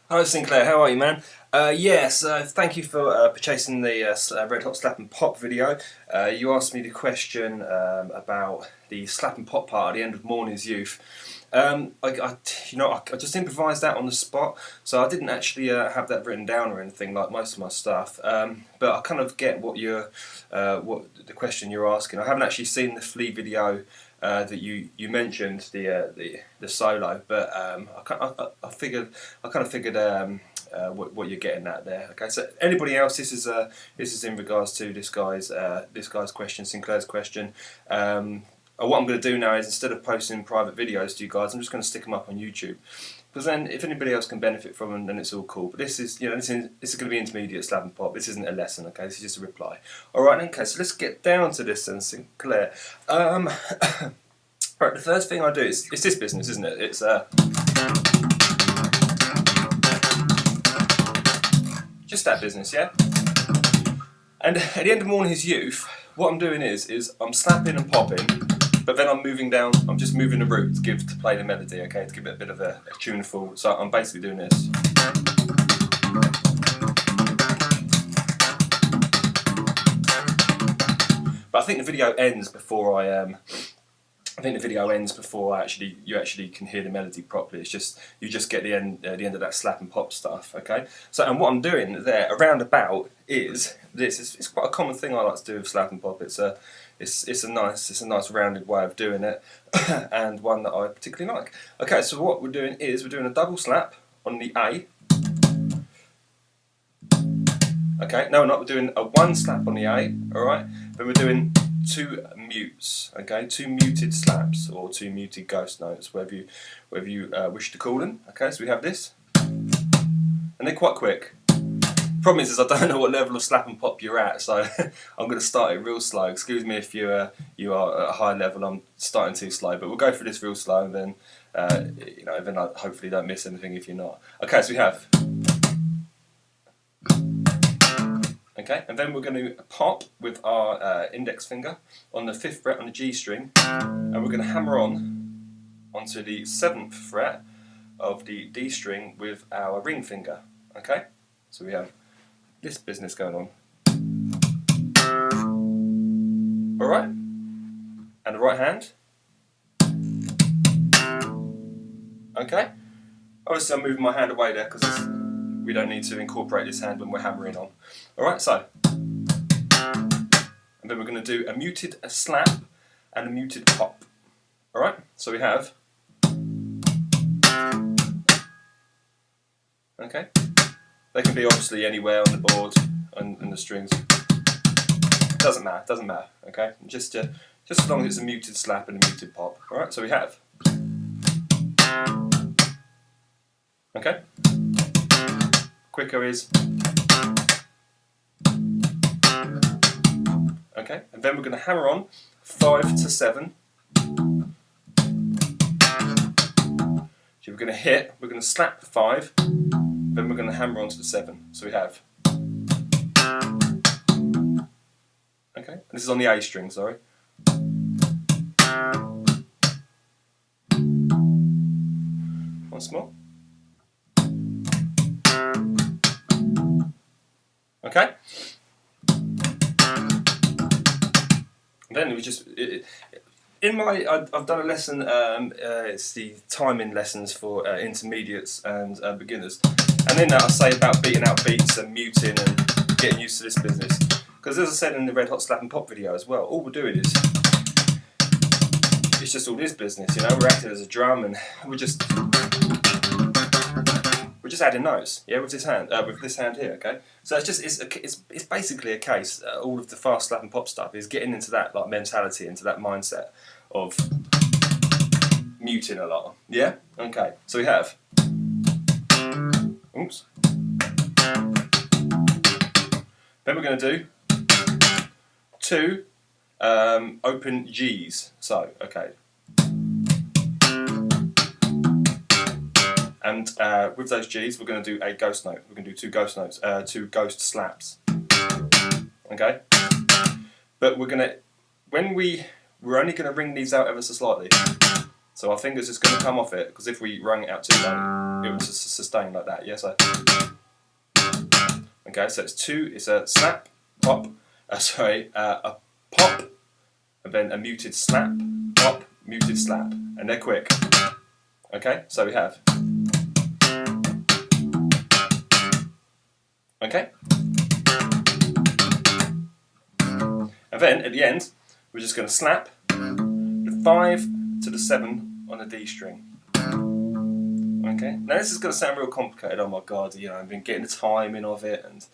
Hello Sinclair, how are you, man? Yes, thank you for purchasing the Red Hot Slap and Pop video. You asked me the question about the slap and pop part at the end of Morning's Youth. I just improvised that on the spot, so I didn't actually have that written down or anything like most of my stuff. But I kind of get what the question you're asking. I haven't actually seen the Flea video that you mentioned, the solo, but I kind of figured what you're getting at there. Okay, so anybody else, this is in regards to this guy's question, Sinclair's question. What I'm going to do now is, instead of posting private videos to you guys, I'm just going to stick them up on YouTube. Because then, if anybody else can benefit from them, then it's all cool. But this is, this is going to be intermediate slap and pop. This isn't a lesson, okay? This is just a reply. All right, okay. So let's get down to this then, Sinclair. Right, the first thing I do is, it's this business, isn't it? It's just that business, yeah. And at the end of Morning's Youth, what I'm doing is I'm slapping and popping, but then I'm moving down. I'm just moving the root to play the melody, okay, to give it a bit of a tuneful. So I'm basically doing this. But I think the video ends before you actually can hear the melody properly. It's just you just get the end of that slap and pop stuff. Okay. So, and what I'm doing there around about is this. It's quite a common thing I like to do with slap and pop. It's a nice rounded way of doing it, and one that I particularly like. Okay. So what we're doing is we're doing a double slap on the A. Okay. No, we're not. We're doing a one slap on the A. All right. Then we're doing two mutes, okay, two muted slaps or two muted ghost notes, whatever you wish to call them. Okay, so we have this, and they're quite quick. Problem is I don't know what level of slap and pop you're at, so I'm going to start it real slow. Excuse me if you are at a high level. I'm starting too slow, but we'll go through this real slow, and then then I hopefully don't miss anything if you're not. Okay, so we have. Okay, and then we're going to pop with our index finger on the 5th fret on the G string, and we're going to hammer onto the 7th fret of the D string with our ring finger. Okay, so we have this business going on. All right, and the right hand. Okay, obviously I'm moving my hand away there because we don't need to incorporate this hand when we're hammering on. Alright, so. And then we're going to do a muted slap and a muted pop. Alright, so we have. Okay. They can be obviously anywhere on the board and the strings. Doesn't matter, okay? Just as long as it's a muted slap and a muted pop. Alright, so we have. Okay. Quicker is. Okay, and then we're going to hammer on 5 to 7. So we're going to slap the 5, then we're going to hammer on to the 7. So we have. Okay, and this is on the A string, sorry. Once more. Okay. And then we just I've done a lesson. It's the timing lessons for intermediates and beginners, and in that I say about beating out beats and muting and getting used to this business. Because as I said in the Red Hot Slap and Pop video as well, all we're doing is it's just all this business. We're acting as a drum, and we're just adding notes, yeah, with this hand here, okay. So it's basically a case. All of the fast slap and pop stuff is getting into that like mentality, into that mindset of muting a lot, yeah. Okay, so we have. Oops. Then we're going to do two open G's. So okay. And with those G's, we're going to do a ghost note. We're going to do two ghost notes, two ghost slaps. Okay? But we're only going to ring these out ever so slightly. So our fingers is going to come off it, because if we rung it out too low, it would sustain like that. Yeah, so. Okay, so it's a snap, pop, a pop, and then a muted snap, pop, muted slap, and they're quick. Okay, so we have. Okay. And then at the end, we're just going to slap the 5 to the 7 on the D string. Okay. Now this is going to sound real complicated. Oh my God, you know, I've been getting the timing of it, and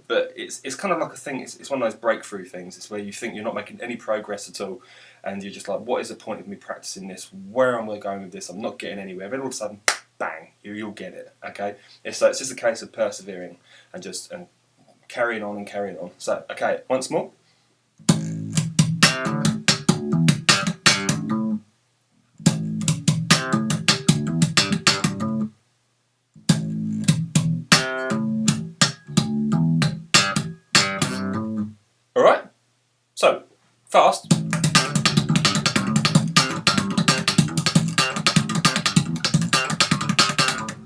but it's kind of like a thing. It's one of those breakthrough things. It's where you think you're not making any progress at all, and you're just like, what is the point of me practicing this? Where am I going with this? I'm not getting anywhere. Then all of a sudden, bang, you'll get it. Okay. It's just a case of persevering and just carrying on and carrying on. So okay, once more. Alright, so fast. And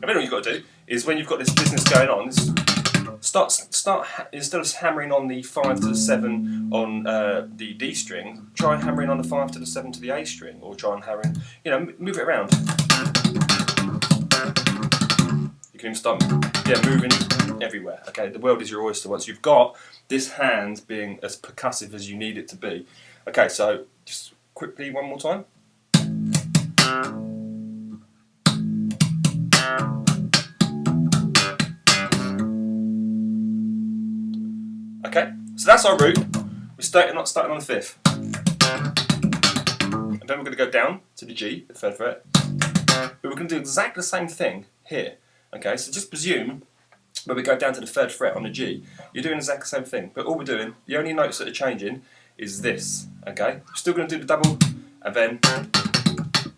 then all you've got to do is, when you've got this business going on, instead of hammering on the 5 to the 7 on the D string, try and hammering on the 5 to the 7 to the A string, or try and hammering, you know, move it around. You can even start, moving everywhere. Okay, the world is your oyster once you've got this hand being as percussive as you need it to be. Okay, so just quickly one more time. Okay, so that's our root. We're not starting on the 5th. And then we're going to go down to the G, the 3rd fret. But we're going to do exactly the same thing here. Okay, so just presume when we go down to the 3rd fret on the G, you're doing exactly the same thing. But all we're doing, the only notes that are changing is this. Okay, we're still going to do the double, and then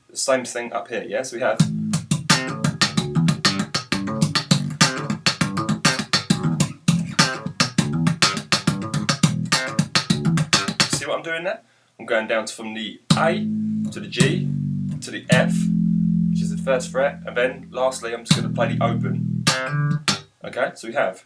the same thing up here. Yeah, so we have. See what I'm doing there? I'm going down from the A to the G to the F, which is the 1st fret, and then lastly I'm just going to play the open. Okay, so we have.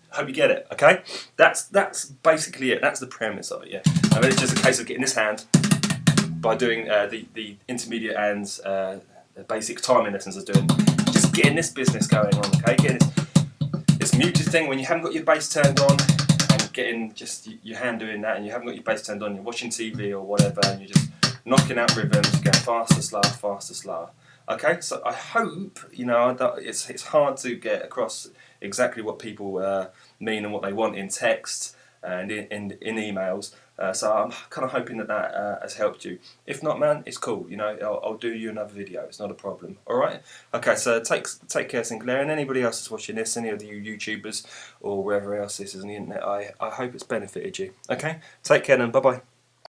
Hope you get it, okay? That's basically it. That's the premise of it, yeah. And then it's just a case of getting this hand by doing the intermediate and the basic timing lessons I was doing. Just getting this business going on, okay? Getting this muted thing when you haven't got your bass turned on, and getting just your hand doing that, and you haven't got your bass turned on, you're watching TV or whatever, and you're just knocking out rhythms, going faster, slower. Okay, so I hope, you know, that it's hard to get across exactly what people mean and what they want in text and in emails. So I'm kind of hoping that has helped you. If not, man, it's cool. You know, I'll do you another video. It's not a problem. All right. Okay. So take care, Sinclair, and anybody else that's watching this, any of you YouTubers or wherever else this is on the internet. I hope it's benefited you. Okay. Take care, then. Bye bye.